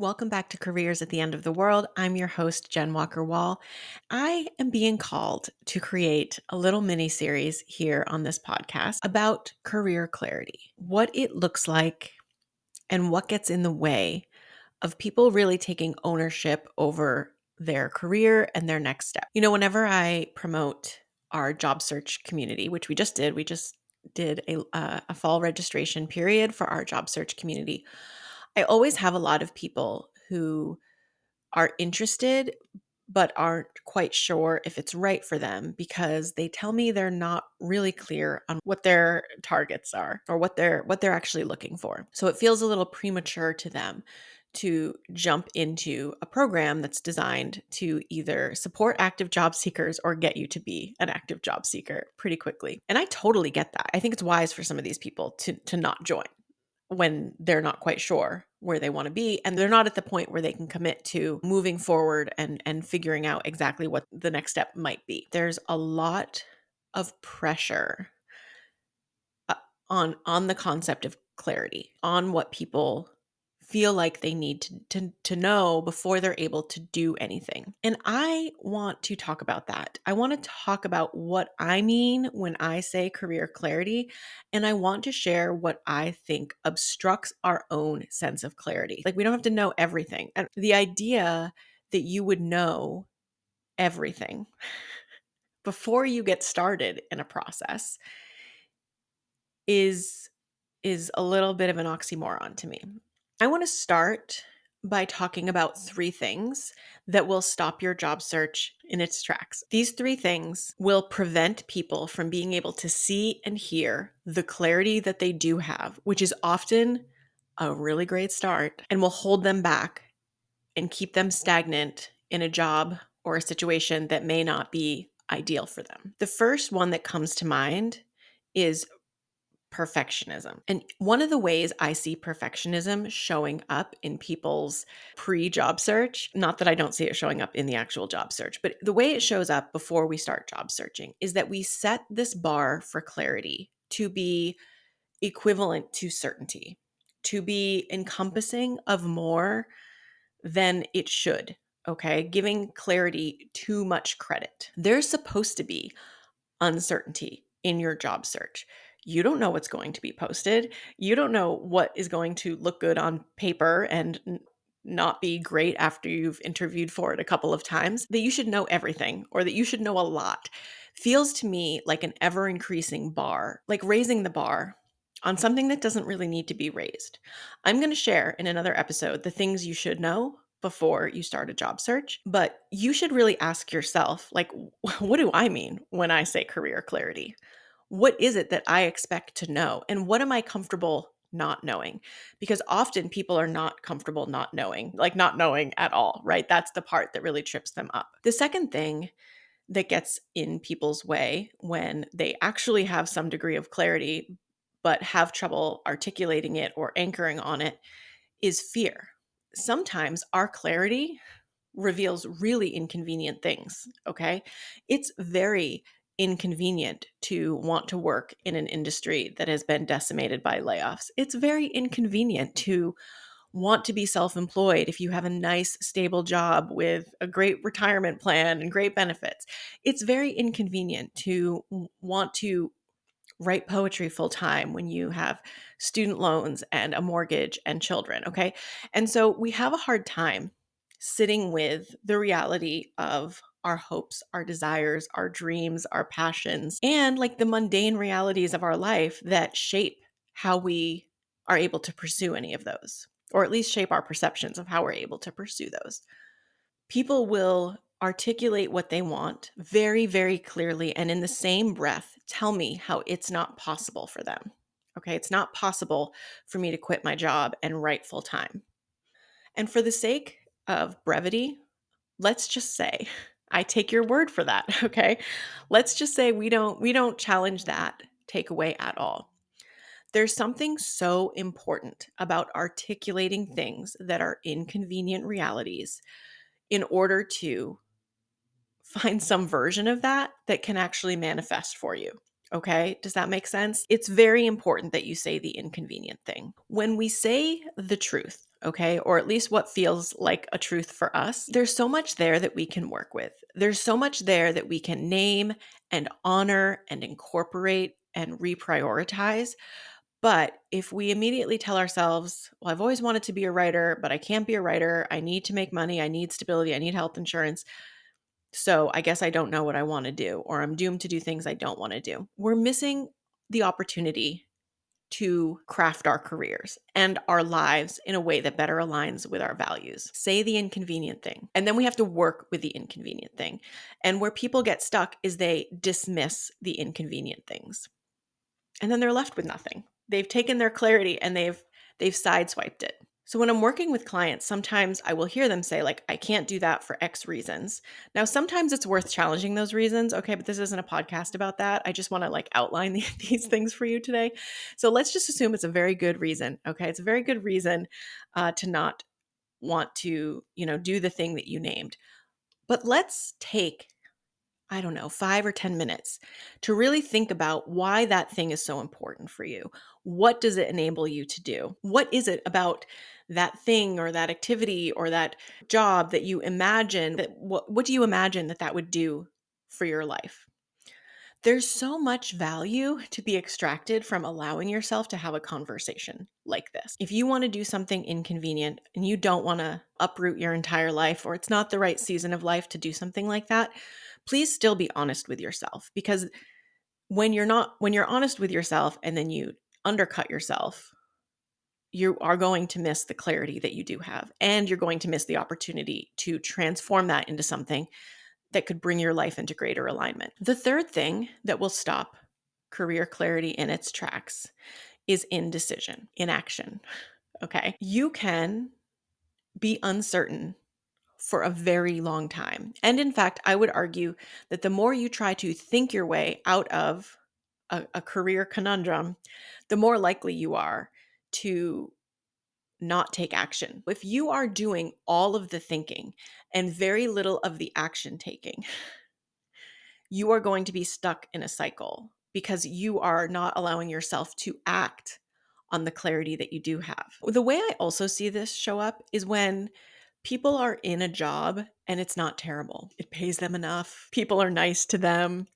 Welcome back to Careers at the End of the World. I'm your host, Jenn Walker Wall. I am being called to create a little mini series here on this podcast about career clarity, what it looks like, and what gets in the way of people really taking ownership over their career and their next step. Whenever I promote our job search community, which we just did a fall registration period for our job search community. I always have a lot of people who are interested but aren't quite sure if it's right for them because they tell me they're not really clear on what their targets are or what they're actually looking for. So it feels a little premature to them to jump into a program that's designed to either support active job seekers or get you to be an active job seeker pretty quickly. And I totally get that. I think it's wise for some of these people to not join when they're not quite sure where they want to be and they're not at the point where they can commit to moving forward and figuring out exactly what the next step might be. There's a lot of pressure uh, on the concept of clarity, on what people feel like they need to know before they're able to do anything. And I want to talk about that. I want to talk about what I mean when I say career clarity, and I want to share what I think obstructs our own sense of clarity. Like, we don't have to know everything. And the idea that you would know everything before you get started in a process is a little bit of an oxymoron to me. I want to start by talking about three things that will stop your job search in its tracks. These three things will prevent people from being able to see and hear the clarity that they do have, which is often a really great start, and will hold them back and keep them stagnant in a job or a situation that may not be ideal for them. The first one that comes to mind is perfectionism. And one of the ways I see perfectionism showing up in people's pre-job search, not that I don't see it showing up in the actual job search, but the way it shows up before we start job searching is that we set this bar for clarity to be equivalent to certainty, to be encompassing of more than it should. Okay, giving clarity too much credit. There's supposed to be uncertainty in your job search. You don't know what's going to be posted. You don't know what is going to look good on paper and not be great after you've interviewed for it a couple of times. That you should know everything or that you should know a lot feels to me like an ever increasing bar, like raising the bar on something that doesn't really need to be raised. I'm going to share in another episode the things you should know before you start a job search, but you should really ask yourself, like, what do I mean when I say career clarity? What is it that I expect to know? And what am I comfortable not knowing? Because often people are not comfortable not knowing, like not knowing at all, right? That's the part that really trips them up. The second thing that gets in people's way when they actually have some degree of clarity, but have trouble articulating it or anchoring on it is fear. Sometimes our clarity reveals really inconvenient things, okay? It's very inconvenient to want to work in an industry that has been decimated by layoffs. It's very inconvenient to want to be self-employed if you have a nice stable job with a great retirement plan and great benefits. It's very inconvenient to want to write poetry full time when you have student loans and a mortgage and children, okay? And so we have a hard time sitting with the reality of our hopes, our desires, our dreams, our passions, and like the mundane realities of our life that shape how we are able to pursue any of those, or at least shape our perceptions of how we're able to pursue those. People will articulate what they want very, very clearly and in the same breath tell me how it's not possible for them. Okay, it's not possible for me to quit my job and write full time. And for the sake of brevity, let's just say I take your word for that, okay? Let's just say we don't challenge that takeaway at all. There's something so important about articulating things that are inconvenient realities in order to find some version of that that can actually manifest for you. Okay, does that make sense? It's very important that you say the inconvenient thing. When we say the truth, okay, or at least what feels like a truth for us, there's so much there that we can work with. There's so much there that we can name and honor and incorporate and reprioritize. But if we immediately tell ourselves, well, I've always wanted to be a writer, but I can't be a writer. I need to make money. I need stability. I need health insurance. So I guess I don't know what I want to do, or I'm doomed to do things I don't want to do. We're missing the opportunity to craft our careers and our lives in a way that better aligns with our values. Say the inconvenient thing, and then we have to work with the inconvenient thing. And where people get stuck is they dismiss the inconvenient things. And then they're left with nothing. They've taken their clarity and they've sideswiped it. So when I'm working with clients, sometimes I will hear them say, like, I can't do that for X reasons. Now, sometimes it's worth challenging those reasons. Okay, but this isn't a podcast about that. I just want to like outline these things for you today. So let's just assume it's a very good reason. Okay, it's a very good reason to not want to, do the thing that you named. But let's take, I don't know, 5 or 10 minutes to really think about why that thing is so important for you. What does it enable you to do? What is it about that thing or that activity or that job that you imagine that what do you imagine that would do for your life? There's so much value to be extracted from allowing yourself to have a conversation like this. If you want to do something inconvenient and you don't want to uproot your entire life, or it's not the right season of life to do something like that, please still be honest with yourself, because when you're honest with yourself and then you undercut yourself, you are going to miss the clarity that you do have, and you're going to miss the opportunity to transform that into something that could bring your life into greater alignment. The third thing that will stop career clarity in its tracks is indecision, inaction. Okay. You can be uncertain for a very long time. And in fact, I would argue that the more you try to think your way out of a career conundrum, the more likely you are to not take action. If you are doing all of the thinking and very little of the action taking, you are going to be stuck in a cycle because you are not allowing yourself to act on the clarity that you do have. The way I also see this show up is when people are in a job and it's not terrible. It pays them enough. People are nice to them.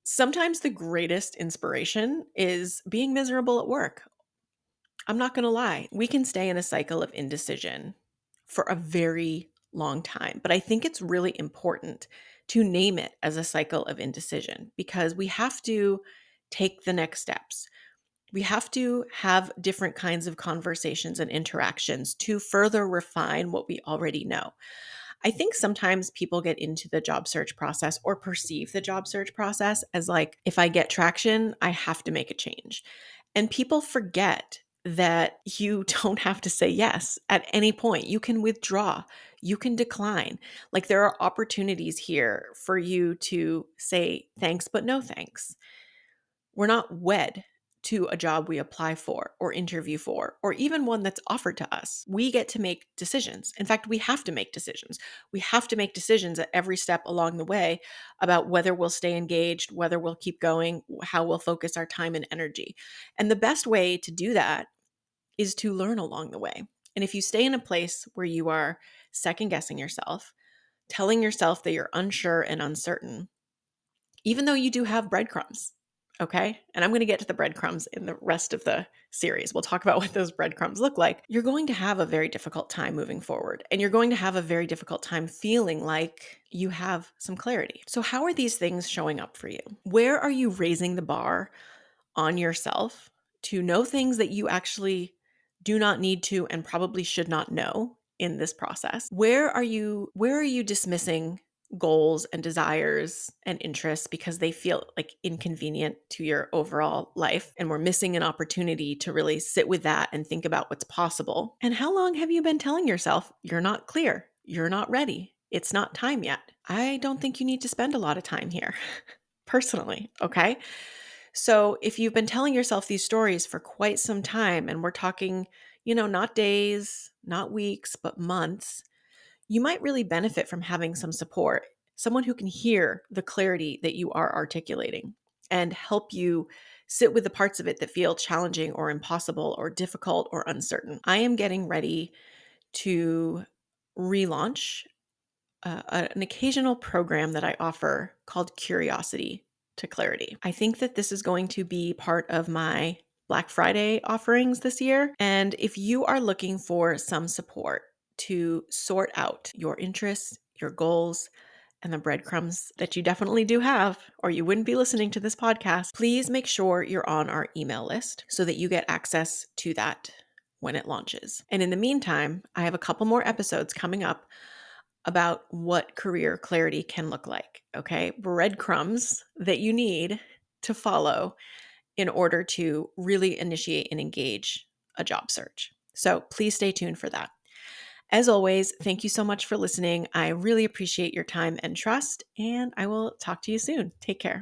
Sometimes the greatest inspiration is being miserable at work. I'm not going to lie. We can stay in a cycle of indecision for a very long time, but I think it's really important to name it as a cycle of indecision, because we have to take the next steps. We have to have different kinds of conversations and interactions to further refine what we already know. I think sometimes people get into the job search process or perceive the job search process as like, if I get traction, I have to make a change. And people forget that you don't have to say yes at any point. You can withdraw, you can decline. Like, there are opportunities here for you to say thanks, but no thanks. We're not wed to a job we apply for or interview for, or even one that's offered to us. We get to make decisions. In fact, we have to make decisions. We have to make decisions at every step along the way about whether we'll stay engaged, whether we'll keep going, how we'll focus our time and energy. And the best way to do that is to learn along the way. And if you stay in a place where you are second guessing yourself, telling yourself that you're unsure and uncertain, even though you do have breadcrumbs, okay? And I'm going to get to the breadcrumbs in the rest of the series. We'll talk about what those breadcrumbs look like. You're going to have a very difficult time moving forward, and you're going to have a very difficult time feeling like you have some clarity. So, how are these things showing up for you? Where are you raising the bar on yourself to know things that you actually do not need to and probably should not know in this process? Where are you dismissing goals and desires and interests because they feel like inconvenient to your overall life, and we're missing an opportunity to really sit with that and think about what's possible? And how long have you been telling yourself you're not clear, you're not ready, it's not time yet? I don't think you need to spend a lot of time here personally, okay? So if you've been telling yourself these stories for quite some time, and we're talking, not days, not weeks, but months, you might really benefit from having some support, someone who can hear the clarity that you are articulating. and help you sit with the parts of it that feel challenging or impossible or difficult or uncertain. I am getting ready to relaunch an occasional program that I offer called Curiosity to Clarity. I think that this is going to be part of my Black Friday offerings this year. And if you are looking for some support to sort out your interests, your goals, and the breadcrumbs that you definitely do have, or you wouldn't be listening to this podcast, please make sure you're on our email list so that you get access to that when it launches. And in the meantime, I have a couple more episodes coming up about what career clarity can look like. Okay. Breadcrumbs that you need to follow in order to really initiate and engage a job search. So please stay tuned for that. As always, thank you so much for listening. I really appreciate your time and trust, and I will talk to you soon. Take care.